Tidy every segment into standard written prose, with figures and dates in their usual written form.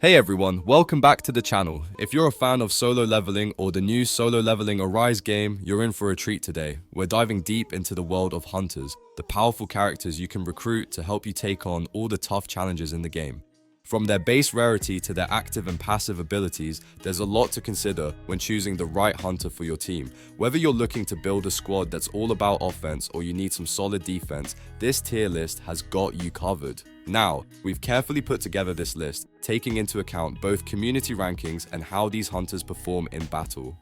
Hey everyone, welcome back to the channel. If you're a fan of solo leveling or the new Solo Leveling Arise game, you're in for a treat today. We're diving deep into the world of hunters, the powerful characters you can recruit to help you take on all the tough challenges in the game. From their base rarity to their active and passive abilities, there's a lot to consider when choosing the right hunter for your team. Whether you're looking to build a squad that's all about offense or you need some solid defense, this tier list has got you covered. Now, we've carefully put together this list, taking into account both community rankings and how these hunters perform in battle.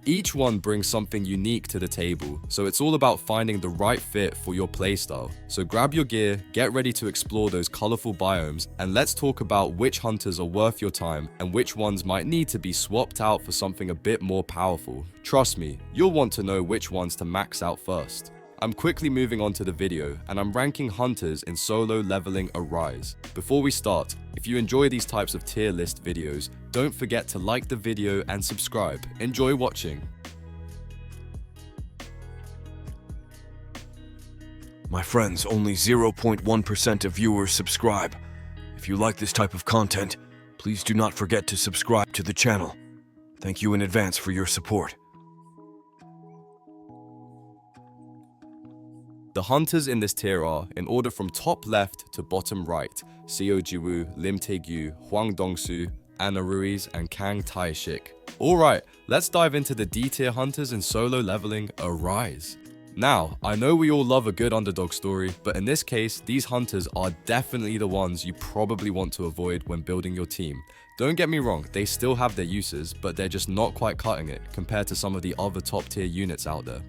Each one brings something unique to the table, so it's all about finding the right fit for your playstyle. So grab your gear, get ready to explore those colorful biomes, and let's talk about which hunters are worth your time and which ones might need to be swapped out for something a bit more powerful. Trust me, you'll want to know which ones to max out first. I'm quickly moving on to the video, and I'm ranking hunters in Solo Leveling Arise. Before we start, if you enjoy these types of tier list videos, don't forget to like the video and subscribe. Enjoy watching. My friends, only 0.1% of viewers subscribe. If you like this type of content, please do not forget to subscribe to the channel. Thank you in advance for your support. The hunters in this tier are, in order from top left to bottom right, Xiao Jiwu, Lim Taegyu, Huang Dongsu, Ana Ruiz, and Kang Taishik. Alright, let's dive into the D tier hunters in Solo Leveling Arise. Now, I know we all love a good underdog story, but in this case, these hunters are definitely the ones you probably want to avoid when building your team. Don't get me wrong, they still have their uses, but they're just not quite cutting it compared to some of the other top tier units out there.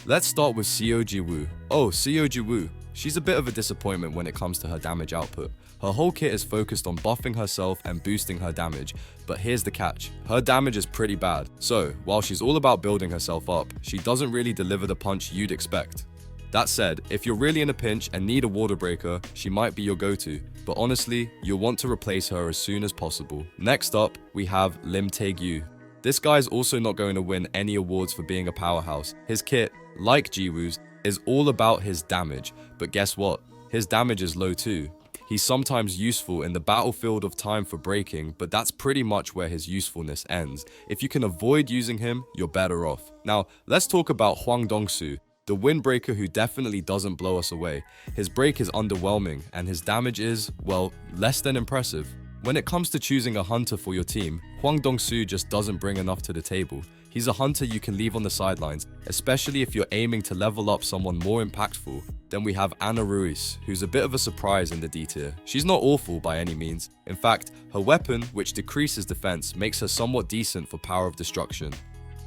Let's start with Xiao Jiwu. Oh, Xiao Jiwu. She's a bit of a disappointment when it comes to her damage output. Her whole kit is focused on buffing herself and boosting her damage, but here's the catch. Her damage is pretty bad, so while she's all about building herself up, she doesn't really deliver the punch you'd expect. That said, if you're really in a pinch and need a water breaker, she might be your go-to, but honestly, you'll want to replace her as soon as possible. Next up, we have Lim Taegyu. This guy's also not going to win any awards for being a powerhouse. His kit, like Jiwoo's, is all about his damage, but guess what? His damage is low too. He's sometimes useful in the battlefield of time for breaking, but that's pretty much where his usefulness ends. If you can avoid using him, you're better off. Now, let's talk about Huang Dongsu, the windbreaker who definitely doesn't blow us away. His break is underwhelming, and his damage is, well, less than impressive. When it comes to choosing a hunter for your team, Huang Dongsu just doesn't bring enough to the table. He's a hunter you can leave on the sidelines, especially if you're aiming to level up someone more impactful. Then we have Ana Ruiz, who's a bit of a surprise in the D tier. She's not awful by any means. In fact, her weapon, which decreases defense, makes her somewhat decent for power of destruction.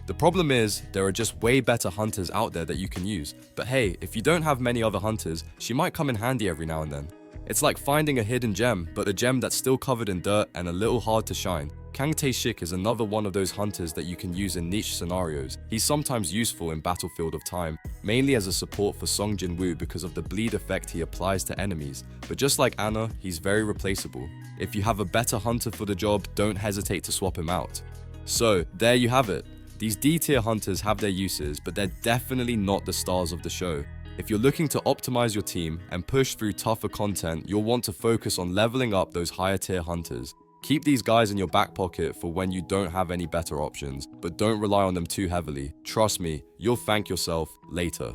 The problem is, there are just way better hunters out there that you can use. But hey, if you don't have many other hunters, she might come in handy every now and then. It's like finding a hidden gem, but a gem that's still covered in dirt and a little hard to shine. Kang Taishik is another one of those hunters that you can use in niche scenarios. He's sometimes useful in Battlefield of Time, mainly as a support for Song Jin-woo because of the bleed effect he applies to enemies. But just like Ana, he's very replaceable. If you have a better hunter for the job, don't hesitate to swap him out. So, there you have it. These D tier hunters have their uses, but they're definitely not the stars of the show. If you're looking to optimize your team and push through tougher content, you'll want to focus on leveling up those higher tier hunters. Keep these guys in your back pocket for when you don't have any better options, but don't rely on them too heavily. Trust me, you'll thank yourself later.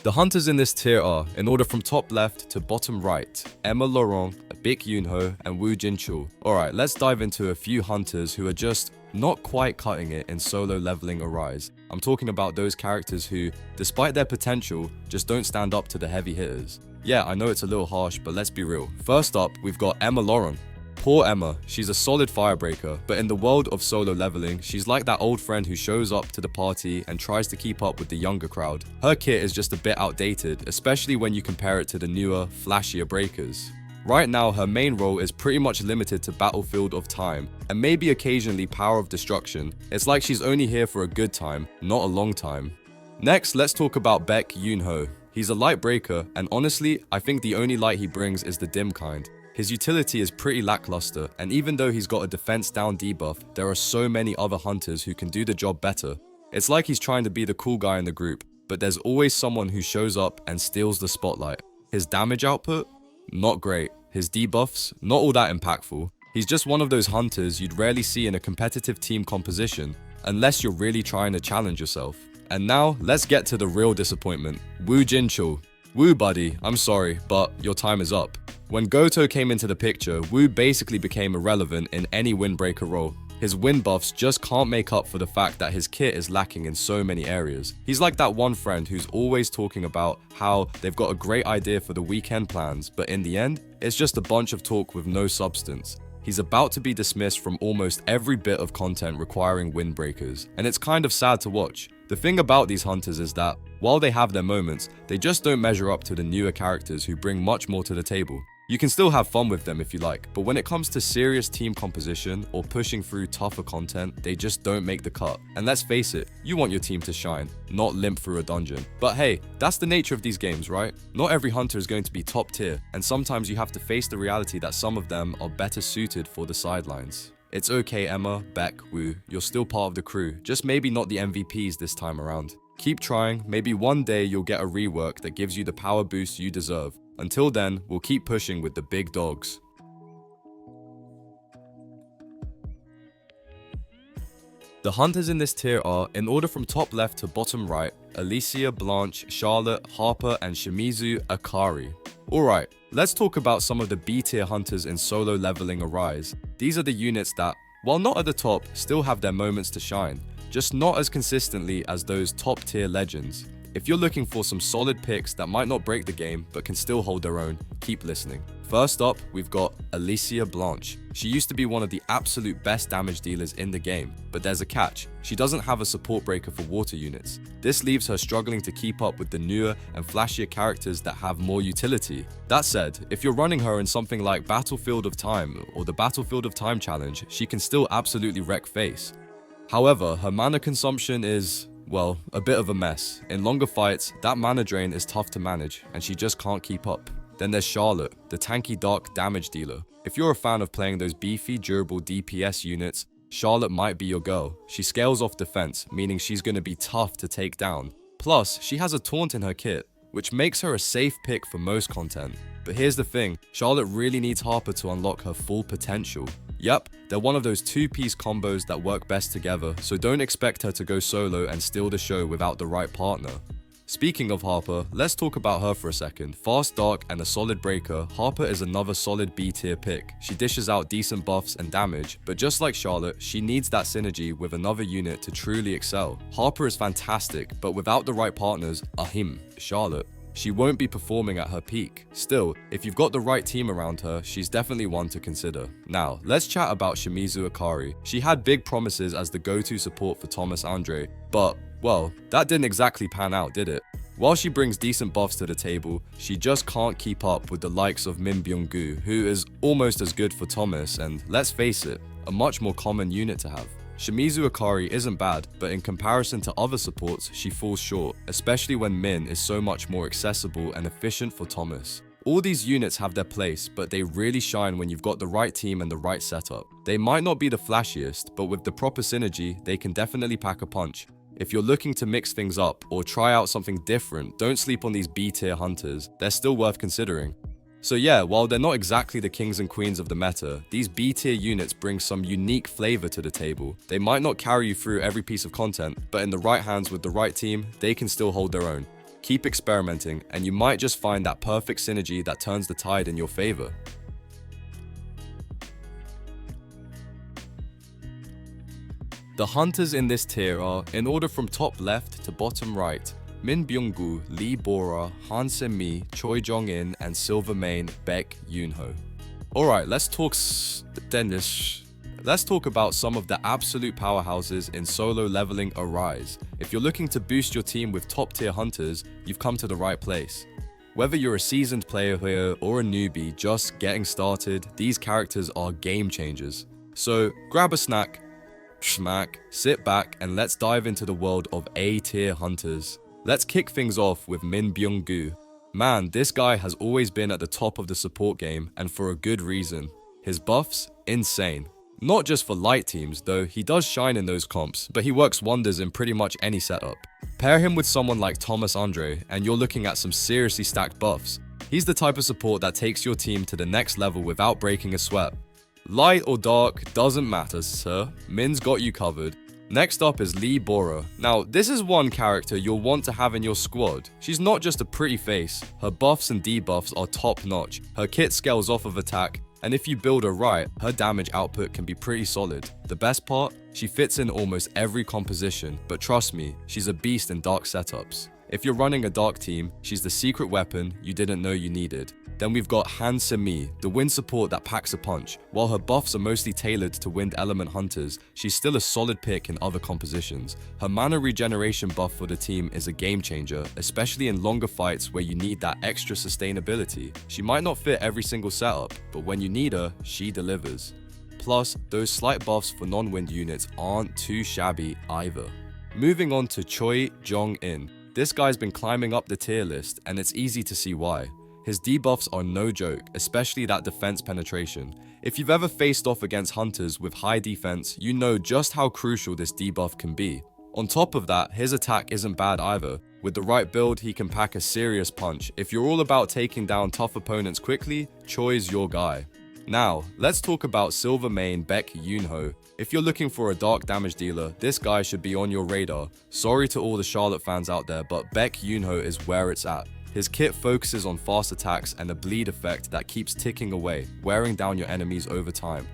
The hunters in this tier are, in order from top left to bottom right, Emma Laurent, Baek Yoonho, and Woo Jin-chul. Alright, let's dive into a few hunters who are just not quite cutting it in Solo Leveling Arise. I'm talking about those characters who, despite their potential, just don't stand up to the heavy hitters. Yeah, I know it's a little harsh, but let's be real. First up, we've got Emma Laurent. Poor Emma, she's a solid firebreaker, but in the world of solo leveling, she's like that old friend who shows up to the party and tries to keep up with the younger crowd. Her kit is just a bit outdated, especially when you compare it to the newer, flashier breakers. Right now, her main role is pretty much limited to Battlefield of Time, and maybe occasionally Power of Destruction. It's like she's only here for a good time, not a long time. Next, let's talk about Baek Yoonho. He's a light breaker, and honestly, I think the only light he brings is the dim kind. His utility is pretty lackluster, and even though he's got a defense down debuff, there are so many other hunters who can do the job better. It's like he's trying to be the cool guy in the group, but there's always someone who shows up and steals the spotlight. His damage output? Not great. His debuffs? Not all that impactful. He's just one of those hunters you'd rarely see in a competitive team composition, unless you're really trying to challenge yourself. And now, let's get to the real disappointment. Wu Jinchul. Wu buddy, I'm sorry, but your time is up. When Goto came into the picture, Wu basically became irrelevant in any windbreaker role. His win buffs just can't make up for the fact that his kit is lacking in so many areas. He's like that one friend who's always talking about how they've got a great idea for the weekend plans, but in the end, it's just a bunch of talk with no substance. He's about to be dismissed from almost every bit of content requiring windbreakers, and it's kind of sad to watch. The thing about these hunters is that, while they have their moments, they just don't measure up to the newer characters who bring much more to the table. You can still have fun with them if you like, but when it comes to serious team composition or pushing through tougher content, they just don't make the cut. And let's face it, you want your team to shine, not limp through a dungeon. But hey, that's the nature of these games, right? Not every hunter is going to be top tier, and sometimes you have to face the reality that some of them are better suited for the sidelines. It's okay, Emma, Beck, Wu, you're still part of the crew, just maybe not the MVPs this time around. Keep trying, maybe one day you'll get a rework that gives you the power boost you deserve. Until then, we'll keep pushing with the big dogs. The hunters in this tier are, in order from top left to bottom right, Alicia, Blanche, Charlotte, Harper, and Shimizu Akari. Alright, let's talk about some of the B tier hunters in solo leveling Arise. These are the units that, while not at the top, still have their moments to shine, just not as consistently as those top tier legends. If you're looking for some solid picks that might not break the game but can still hold their own, keep listening. First up, we've got Alicia Blanche. She used to be one of the absolute best damage dealers in the game, but there's a catch. She doesn't have a support breaker for water units. This leaves her struggling to keep up with the newer and flashier characters that have more utility. That said, if you're running her in something like Battlefield of Time or the Battlefield of Time challenge, she can still absolutely wreck face. However, her mana consumption is, well, a bit of a mess. In longer fights, that mana drain is tough to manage, and she just can't keep up. Then there's Charlotte, the tanky dark damage dealer. If you're a fan of playing those beefy, durable DPS units, Charlotte might be your girl. She scales off defense, meaning she's going to be tough to take down. Plus, she has a taunt in her kit, which makes her a safe pick for most content. But here's the thing, Charlotte really needs Harper to unlock her full potential. Yep, they're one of those two-piece combos that work best together, so don't expect her to go solo and steal the show without the right partner. Speaking of Harper, let's talk about her for a second. Fast dark and a solid breaker, Harper is another solid B tier pick. She dishes out decent buffs and damage, but just like Charlotte, she needs that synergy with another unit to truly excel. Harper is fantastic, but without the right partners, Charlotte, she won't be performing at her peak. Still, if you've got the right team around her, she's definitely one to consider. Now, let's chat about Shimizu Akari. She had big promises as the go-to support for Thomas Andre, but, well, that didn't exactly pan out, did it? While she brings decent buffs to the table, she just can't keep up with the likes of Min Byung-gu, who is almost as good for Thomas and, let's face it, a much more common unit to have. Shimizu Akari isn't bad, but in comparison to other supports, she falls short, especially when Min is so much more accessible and efficient for Thomas. All these units have their place, but they really shine when you've got the right team and the right setup. They might not be the flashiest, but with the proper synergy, they can definitely pack a punch. If you're looking to mix things up or try out something different, don't sleep on these B-tier hunters, they're still worth considering. So yeah, while they're not exactly the kings and queens of the meta, these B-tier units bring some unique flavor to the table. They might not carry you through every piece of content, but in the right hands with the right team, they can still hold their own. Keep experimenting, and you might just find that perfect synergy that turns the tide in your favor. The hunters in this tier are, in order from top left to bottom right, Min Byung-gu, Lee Bora, Han Se-mi, Choi Jong-in, and Silvermane Baek Yoon-ho. Alright, let's talk about some of the absolute powerhouses in solo leveling Arise. If you're looking to boost your team with top tier hunters, you've come to the right place. Whether you're a seasoned player here or a newbie just getting started, these characters are game changers. So grab a snack, schmack, sit back, and let's dive into the world of A-tier hunters. Let's kick things off with Min Byung-gu. Man, this guy has always been at the top of the support game, and for a good reason. His buffs, insane. Not just for light teams, though he does shine in those comps, but he works wonders in pretty much any setup. Pair him with someone like Thomas Andre, and you're looking at some seriously stacked buffs. He's the type of support that takes your team to the next level without breaking a sweat. Light or dark, doesn't matter, sir. Min's got you covered. Next up is Lee Bora. Now, this is one character you'll want to have in your squad. She's not just a pretty face. Her buffs and debuffs are top notch. Her kit scales off of attack, and if you build her right, her damage output can be pretty solid. The best part? She fits in almost every composition, but trust me, she's a beast in dark setups. If you're running a dark team, she's the secret weapon you didn't know you needed. Then we've got Han Se-mi, the wind support that packs a punch. While her buffs are mostly tailored to wind element hunters, she's still a solid pick in other compositions. Her mana regeneration buff for the team is a game changer, especially in longer fights where you need that extra sustainability. She might not fit every single setup, but when you need her, she delivers. Plus, those slight buffs for non-wind units aren't too shabby either. Moving on to Choi Jong-in. This guy's been climbing up the tier list, and it's easy to see why. His debuffs are no joke, especially that defense penetration. If you've ever faced off against hunters with high defense, you know just how crucial this debuff can be. On top of that, his attack isn't bad either. With the right build, he can pack a serious punch. If you're all about taking down tough opponents quickly, Choi's your guy. Now, let's talk about Silver Main Baek Yoon-ho. If you're looking for a dark damage dealer, this guy should be on your radar. Sorry to all the Charlotte fans out there, but Baek Yoon-ho is where it's at. His kit focuses on fast attacks and a bleed effect that keeps ticking away, wearing down your enemies over time.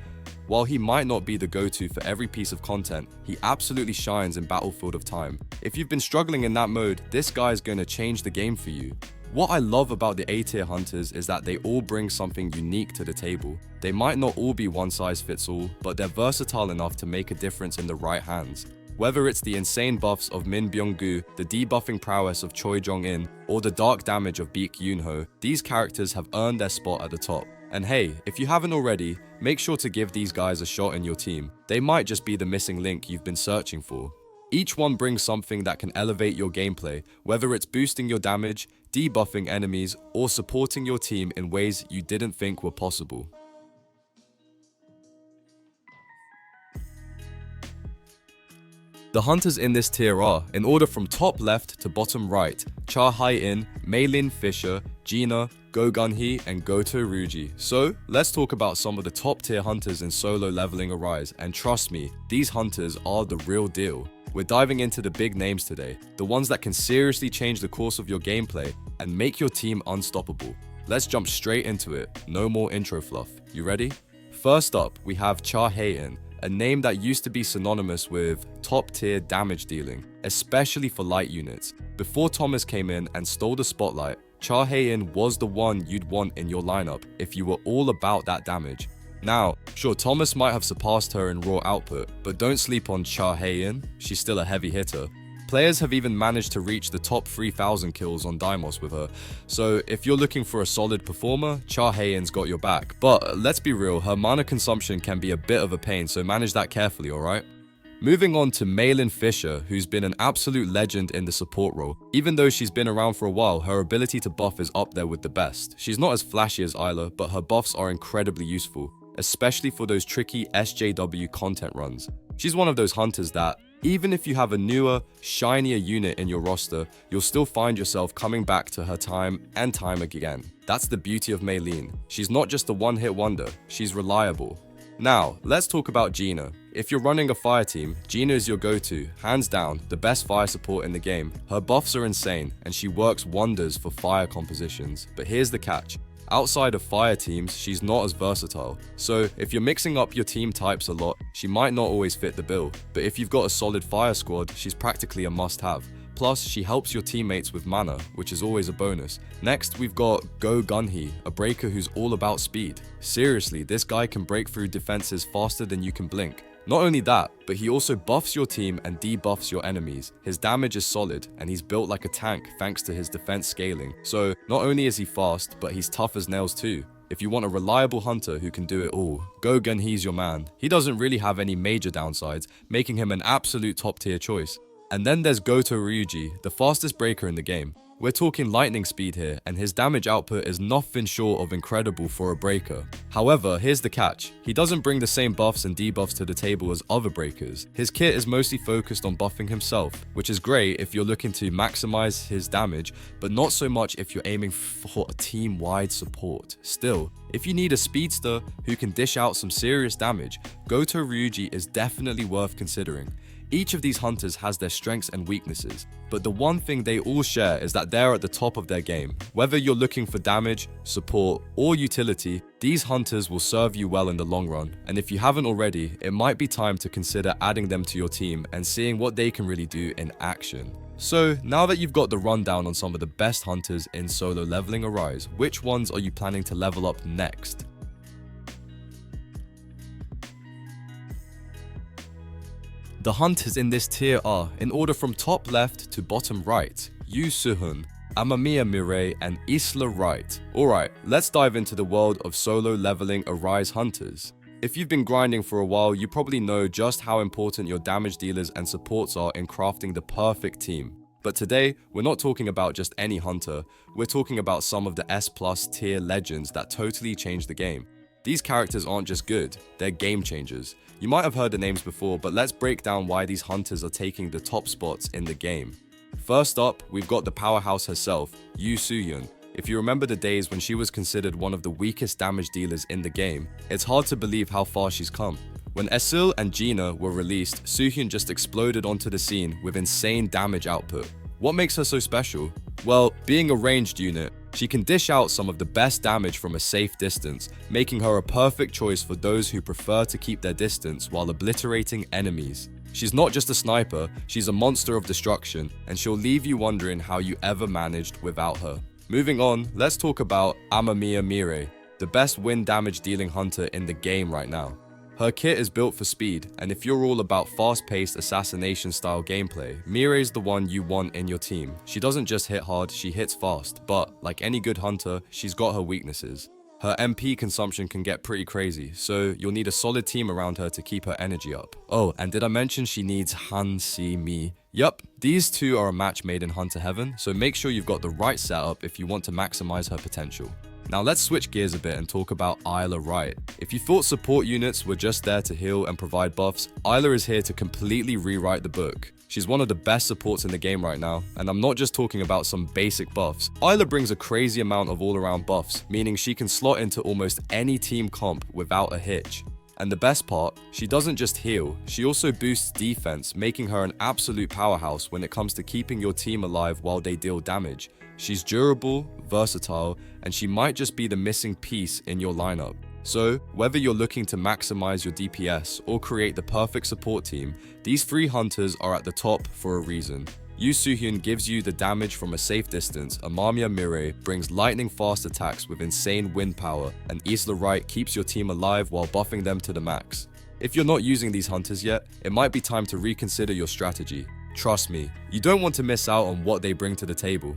While he might not be the go-to for every piece of content, he absolutely shines in Battlefield of Time. If you've been struggling in that mode, this guy's gonna change the game for you. What I love about the A-tier hunters is that they all bring something unique to the table. They might not all be one size fits all, but they're versatile enough to make a difference in the right hands. Whether it's the insane buffs of Min Byung-gu, the debuffing prowess of Choi Jong-in, or the dark damage of Baek Yoon-ho, these characters have earned their spot at the top. And hey, if you haven't already, make sure to give these guys a shot in your team. They might just be the missing link you've been searching for. Each one brings something that can elevate your gameplay, whether it's boosting your damage, debuffing enemies, or supporting your team in ways you didn't think were possible. The hunters in this tier are, in order from top left to bottom right, Cha Hae-in, Maylin Fisher, Gina, Go Gun-hee, and Goto Ryuji. So, let's talk about some of the top tier hunters in solo leveling Arise, and trust me, these hunters are the real deal. We're diving into the big names today, the ones that can seriously change the course of your gameplay and make your team unstoppable. Let's jump straight into it, no more intro fluff. You ready? First up, we have Cha Hae-in, a name that used to be synonymous with top-tier damage dealing, especially for light units. Before Thomas came in and stole the spotlight, Cha Hae-in was the one you'd want in your lineup if you were all about that damage. Now, sure, Thomas might have surpassed her in raw output, but don't sleep on Cha Hae-in, she's still a heavy hitter. Players have even managed to reach the top 3,000 kills on Deimos with her, so if you're looking for a solid performer, Cha Hae-in's got your back. But let's be real, her mana consumption can be a bit of a pain, so manage that carefully, alright? Moving on to Maylin Fisher, who's been an absolute legend in the support role. Even though she's been around for a while, her ability to buff is up there with the best. She's not as flashy as Isla, but her buffs are incredibly useful, especially for those tricky SJW content runs. She's one of those hunters that, even if you have a newer, shinier unit in your roster, you'll still find yourself coming back to her time and time again. That's the beauty of Maylin. She's not just a one-hit wonder, she's reliable. Now, let's talk about Gina. If you're running a fire team, Gina is your go-to, hands down, the best fire support in the game. Her buffs are insane, and she works wonders for fire compositions. But here's the catch. Outside of fire teams, she's not as versatile. So if you're mixing up your team types a lot, she might not always fit the bill. But if you've got a solid fire squad, she's practically a must-have. Plus, she helps your teammates with mana, which is always a bonus. Next, we've got Go Gun-hee, a breaker who's all about speed. Seriously, this guy can break through defenses faster than you can blink. Not only that, but he also buffs your team and debuffs your enemies. His damage is solid, and he's built like a tank thanks to his defense scaling. So, not only is he fast, but he's tough as nails too. If you want a reliable hunter who can do it all, Go Gun-hee's your man. He doesn't really have any major downsides, making him an absolute top tier choice. And then there's Goto Ryuji, the fastest breaker in the game. We're talking lightning speed here, and his damage output is nothing short of incredible for a breaker. However, here's the catch. He doesn't bring the same buffs and debuffs to the table as other breakers. His kit is mostly focused on buffing himself, which is great if you're looking to maximize his damage, but not so much if you're aiming for a team-wide support. Still, if you need a speedster who can dish out some serious damage, Goto Ryuji is definitely worth considering. Each of these hunters has their strengths and weaknesses, but the one thing they all share is that they're at the top of their game. Whether you're looking for damage, support, or utility, these hunters will serve you well in the long run, and if you haven't already, it might be time to consider adding them to your team and seeing what they can really do in action. So, now that you've got the rundown on some of the best hunters in solo leveling Arise, which ones are you planning to level up next? The hunters in this tier are, in order from top left to bottom right, Yu Suhun, Amamiya Mirai, and Isla Right. Alright, let's dive into the world of solo leveling Arise hunters. If you've been grinding for a while, you probably know just how important your damage dealers and supports are in crafting the perfect team. But today, we're not talking about just any hunter, we're talking about some of the S+ tier legends that totally changed the game. These characters aren't just good, they're game changers. You might have heard the names before, but let's break down why these hunters are taking the top spots in the game. First up, we've got the powerhouse herself, Yu Suhyun. If you remember the days when she was considered one of the weakest damage dealers in the game, it's hard to believe how far she's come. When Esil and Gina were released, Suhyun just exploded onto the scene with insane damage output. What makes her so special? Well, being a ranged unit, she can dish out some of the best damage from a safe distance, making her a perfect choice for those who prefer to keep their distance while obliterating enemies. She's not just a sniper, she's a monster of destruction, and she'll leave you wondering how you ever managed without her. Moving on, let's talk about Amamiya Mirai, the best wind damage dealing hunter in the game right now. Her kit is built for speed, and if you're all about fast-paced assassination-style gameplay, Mirai's the one you want in your team. She doesn't just hit hard, she hits fast, but like any good hunter, she's got her weaknesses. Her MP consumption can get pretty crazy, so you'll need a solid team around her to keep her energy up. Oh, and did I mention she needs Han Si Mi? Yup, these two are a match made in Hunter Heaven, so make sure you've got the right setup if you want to maximize her potential. Now let's switch gears a bit and talk about Isla Right. If you thought support units were just there to heal and provide buffs, Isla is here to completely rewrite the book. She's one of the best supports in the game right now, and I'm not just talking about some basic buffs. Isla brings a crazy amount of all-around buffs, meaning she can slot into almost any team comp without a hitch. And the best part, she doesn't just heal, she also boosts defense, making her an absolute powerhouse when it comes to keeping your team alive while they deal damage. She's durable, versatile, and she might just be the missing piece in your lineup. So, whether you're looking to maximize your DPS or create the perfect support team, these three hunters are at the top for a reason. Yu Suhyun gives you the damage from a safe distance, Amamiya Mirai brings lightning fast attacks with insane wind power, and Isla Right keeps your team alive while buffing them to the max. If you're not using these hunters yet, it might be time to reconsider your strategy. Trust me, you don't want to miss out on what they bring to the table.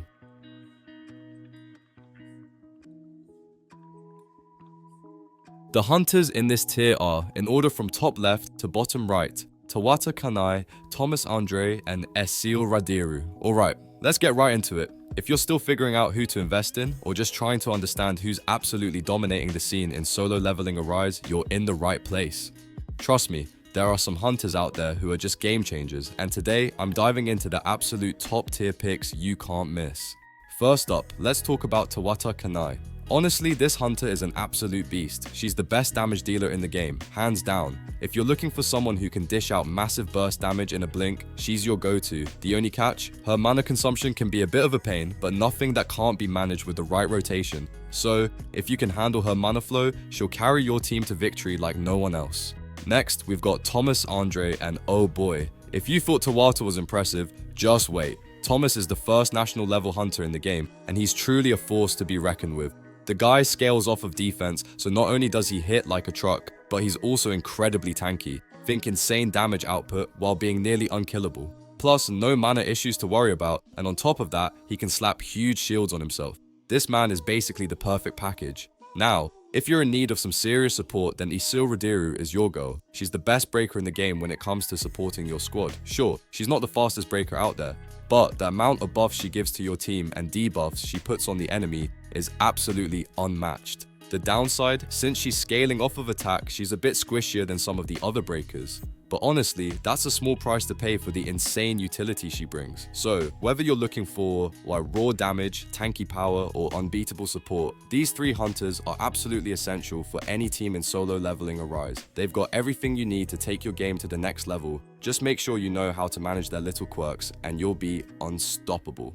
The hunters in this tier are, in order from top left to bottom right, Tawata Kanai, Thomas Andre, and Esil Radiru. Alright, let's get right into it. If you're still figuring out who to invest in, or just trying to understand who's absolutely dominating the scene in solo leveling Arise, you're in the right place. Trust me, there are some hunters out there who are just game changers, and today I'm diving into the absolute top tier picks you can't miss. First up, let's talk about Tawata Kanai. Honestly, this hunter is an absolute beast. She's the best damage dealer in the game, hands down. If you're looking for someone who can dish out massive burst damage in a blink, she's your go-to. The only catch? Her mana consumption can be a bit of a pain, but nothing that can't be managed with the right rotation. So, if you can handle her mana flow, she'll carry your team to victory like no one else. Next, we've got Thomas Andre, and oh boy, if you thought Tawata was impressive, just wait. Thomas is the first national level hunter in the game, and he's truly a force to be reckoned with. The guy scales off of defense, so not only does he hit like a truck, but he's also incredibly tanky. Think insane damage output while being nearly unkillable. Plus, no mana issues to worry about, and on top of that, he can slap huge shields on himself. This man is basically the perfect package. Now, If you're in need of some serious support, then Isil Radiru is your girl. She's the best breaker in the game when it comes to supporting your squad. Sure, she's not the fastest breaker out there, but the amount of buffs she gives to your team and debuffs she puts on the enemy is absolutely unmatched. The downside, since she's scaling off of attack, she's a bit squishier than some of the other breakers. But honestly, that's a small price to pay for the insane utility she brings. So, whether you're looking for raw damage, tanky power, or unbeatable support, these three hunters are absolutely essential for any team in solo leveling Arise. They've got everything you need to take your game to the next level. Just make sure you know how to manage their little quirks, and you'll be unstoppable.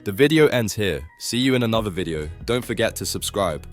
The video ends here. See you in another video. Don't forget to subscribe.